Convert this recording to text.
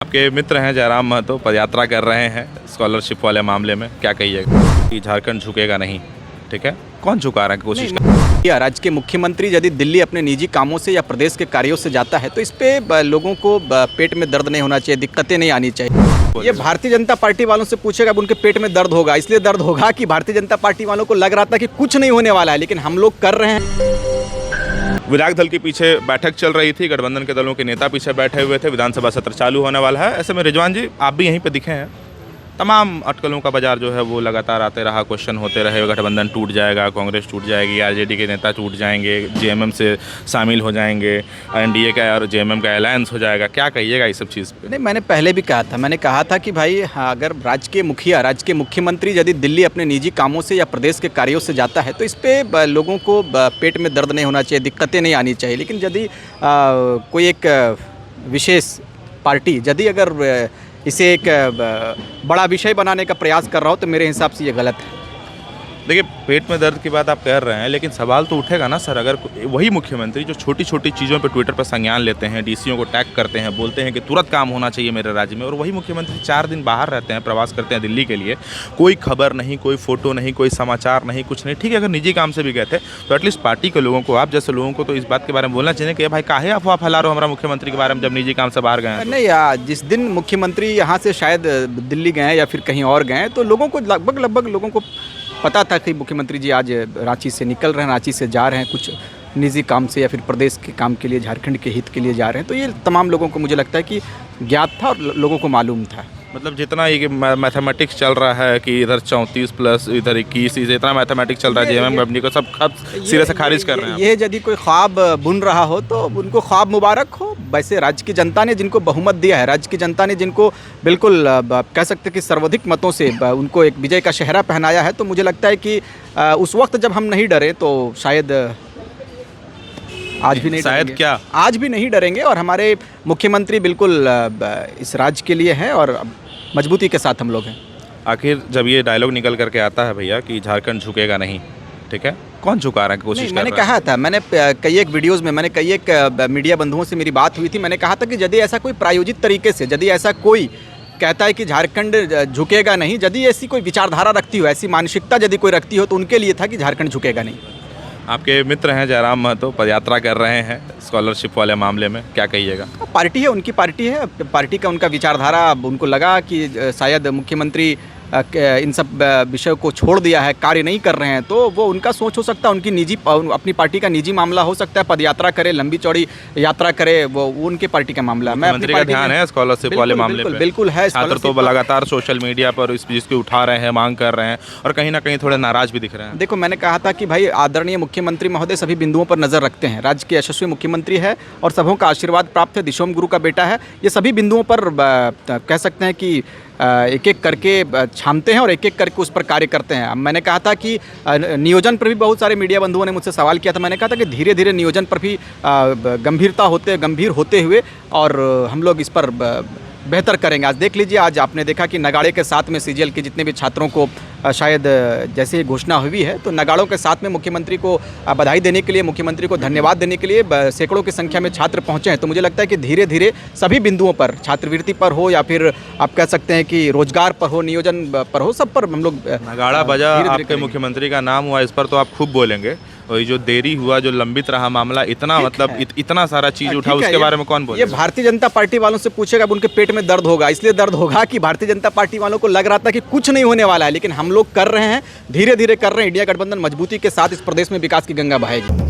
आपके मित्र हैं जयराम महतो, पदयात्रा कर रहे हैं स्कॉलरशिप वाले मामले में, क्या कहिएगा कि झारखंड झुकेगा नहीं? ठीक है, कौन झुका रहा है कोशिश कर? या राज्य के मुख्यमंत्री यदि दिल्ली अपने निजी कामों से या प्रदेश के कार्यों से जाता है तो इस पे लोगों को पेट में दर्द नहीं होना चाहिए, दिक्कतें नहीं आनी चाहिए। ये भारतीय जनता पार्टी वालों से पूछेगा, अब उनके पेट में दर्द होगा। इसलिए दर्द होगा कि भारतीय जनता पार्टी वालों को लग रहा था कि कुछ नहीं होने वाला है, लेकिन हम लोग कर रहे हैं। विधायक दल के पीछे बैठक चल रही थी, गठबंधन के दलों के नेता पीछे बैठे हुए थे, विधानसभा सत्र चालू होने वाला है। ऐसे में रिजवान जी, आप भी यहीं पे दिखे हैं। तमाम अटकलों का बाजार जो है वो लगातार आते रहा, क्वेश्चन होते रहे, गठबंधन टूट जाएगा, कांग्रेस टूट जाएगी, आरजेडी के नेता टूट जाएंगे, जेएमएम से शामिल हो जाएंगे, एनडीए का और जेएमएम का अलायंस हो जाएगा। क्या कहिएगा इस सब चीज़ पे? नहीं, मैंने पहले भी कहा था, मैंने कहा था कि भाई अगर राज्य के मुखिया, राज्य के मुख्यमंत्री यदि दिल्ली अपने निजी कामों से या प्रदेश के कार्यों से जाता है तो इस पे लोगों को पेट में दर्द नहीं होना चाहिए, दिक्कतें नहीं आनी चाहिए। लेकिन यदि कोई एक विशेष पार्टी यदि अगर इसे एक बड़ा विषय बनाने का प्रयास कर रहा हो तो मेरे हिसाब से ये गलत है। देखिए, पेट में दर्द की बात आप कह रहे हैं, लेकिन सवाल तो उठेगा ना सर, अगर वही मुख्यमंत्री जो छोटी छोटी चीज़ों पे ट्विटर पर संज्ञान लेते हैं, डीसीओ को टैग करते हैं, बोलते हैं कि तुरंत काम होना चाहिए मेरे राज्य में, और वही मुख्यमंत्री 4 दिन बाहर रहते हैं, प्रवास करते हैं दिल्ली के लिए, कोई खबर नहीं, कोई फोटो नहीं, कोई समाचार नहीं, कुछ नहीं। ठीक है, अगर निजी काम से भी गए थे तो एटलीस्ट पार्टी के लोगों को, आप जैसे लोगों को तो इस बात के बारे में बोलना चाहिए कि भाई काहे अफवाह फैला रहे हो हमारा मुख्यमंत्री के बारे में, जब निजी काम से बाहर गए हैं। नहीं, जिस दिन मुख्यमंत्री यहाँ से शायद दिल्ली गए या फिर कहीं और गए तो लोगों को लगभग लोगों को पता था कि मुख्यमंत्री जी आज रांची से निकल रहे हैं, रांची से जा रहे हैं कुछ निजी काम से या फिर प्रदेश के काम के लिए, झारखंड के हित के लिए जा रहे हैं। तो ये तमाम लोगों को मुझे लगता है कि ज्ञात था और लोगों को मालूम था। मतलब जितना ये मैथमेटिक्स चल रहा है कि इधर 34 प्लस इधर 21, इतना मैथमेटिक्स चल रहा है जेएमएम कंपनी को, सब सिरे से खारिज कर रहे हैं। ये यदि कोई ख्वाब बुन रहा हो तो उनको ख्वाब मुबारक हो। वैसे राज्य की जनता ने जिनको बहुमत दिया है, राज्य की जनता ने जिनको बिल्कुल कह सकते कि सर्वाधिक मतों से उनको एक विजय का सेहरा पहनाया है, तो मुझे लगता है कि उस वक्त जब हम नहीं डरे तो शायद आज भी नहीं, शायद क्या आज भी नहीं डरेंगे। और हमारे मुख्यमंत्री बिल्कुल इस राज्य के लिए हैं और मजबूती के साथ हम लोग हैं। आखिर जब ये डायलॉग निकल करके आता है भैया कि झारखंड झुकेगा नहीं, ठीक है, कौन झुका रहा है कोशिश कर रहा है? मैंने कहा था, मैंने कई एक वीडियोस में, मैंने कई एक मीडिया बंधुओं से मेरी बात हुई थी, मैंने कहा था कि यदि ऐसा कोई प्रायोजित तरीके से, यदि ऐसा कोई कहता है कि झारखंड झुकेगा नहीं, यदि ऐसी कोई विचारधारा रखती हो, ऐसी मानसिकता यदि कोई रखती हो, तो उनके लिए था कि झारखंड झुकेगा नहीं। आपके मित्र हैं जयराम महतो, पदयात्रा कर रहे हैं स्कॉलरशिप वाले मामले में, क्या कहिएगा? पार्टी है, उनकी पार्टी है, पार्टी का उनका विचारधारा, उनको लगा कि शायद मुख्यमंत्री इन सब विषयों को छोड़ दिया है, कार्य नहीं कर रहे हैं, तो वो उनका सोच हो सकता है, उनकी निजी, अपनी पार्टी का निजी मामला हो सकता है। पदयात्रा करे, लंबी चौड़ी यात्रा करे, वो उनकी पार्टी का मामला है। मुख्यमंत्री का ध्यान है स्कॉलरशिप वाले मामले पे? बिल्कुल है। छात्र तो लगातार सोशल मीडिया पर इस चीज़ को उठा रहे हैं, मांग कर रहे हैं, और कहीं ना कहीं थोड़े नाराज भी दिख रहे हैं। देखो, मैंने कहा था कि भाई आदरणीय मुख्यमंत्री महोदय सभी बिंदुओं पर नजर रखते हैं, राज्य के यशस्वी मुख्यमंत्री है और सबों का आशीर्वाद प्राप्त है, दिशोम गुरु का बेटा है। ये सभी बिंदुओं पर कह सकते हैं कि एक एक करके छानते हैं और एक एक करके उस पर कार्य करते हैं। मैंने कहा था कि नियोजन पर भी बहुत सारे मीडिया बंधुओं ने मुझसे सवाल किया था, मैंने कहा था कि धीरे धीरे नियोजन पर भी गंभीर होते हुए और हम लोग इस पर बेहतर करेंगे। आज देख लीजिए, आज आपने देखा कि नगाड़े के साथ में सीजीएल के जितने भी छात्रों को शायद जैसे ही घोषणा हुई है, तो नगाड़ों के साथ में मुख्यमंत्री को बधाई देने के लिए, मुख्यमंत्री को धन्यवाद देने के लिए सैकड़ों की संख्या में छात्र पहुंचे हैं। तो मुझे लगता है कि धीरे धीरे सभी बिंदुओं पर, छात्रवृत्ति पर हो या फिर आप कह सकते हैं कि रोजगार पर हो, नियोजन पर हो, सब पर हम लोग नगाड़ा बजा, आपके मुख्यमंत्री का नाम हुआ, इस पर तो आप खूब बोलेंगे। और जो देरी हुआ, जो लंबित रहा मामला, इतना मतलब इतना सारा चीज उठा, उसके बारे में कौन बोले? ये भारतीय जनता पार्टी वालों से पूछेगा, अब उनके पेट में दर्द होगा। इसलिए दर्द होगा कि भारतीय जनता पार्टी वालों को लग रहा था कि कुछ नहीं होने वाला है, लेकिन हम लोग कर रहे हैं, धीरे धीरे कर रहे हैं। इंडिया गठबंधन मजबूती के साथ इस प्रदेश में विकास की गंगा बहाएगी।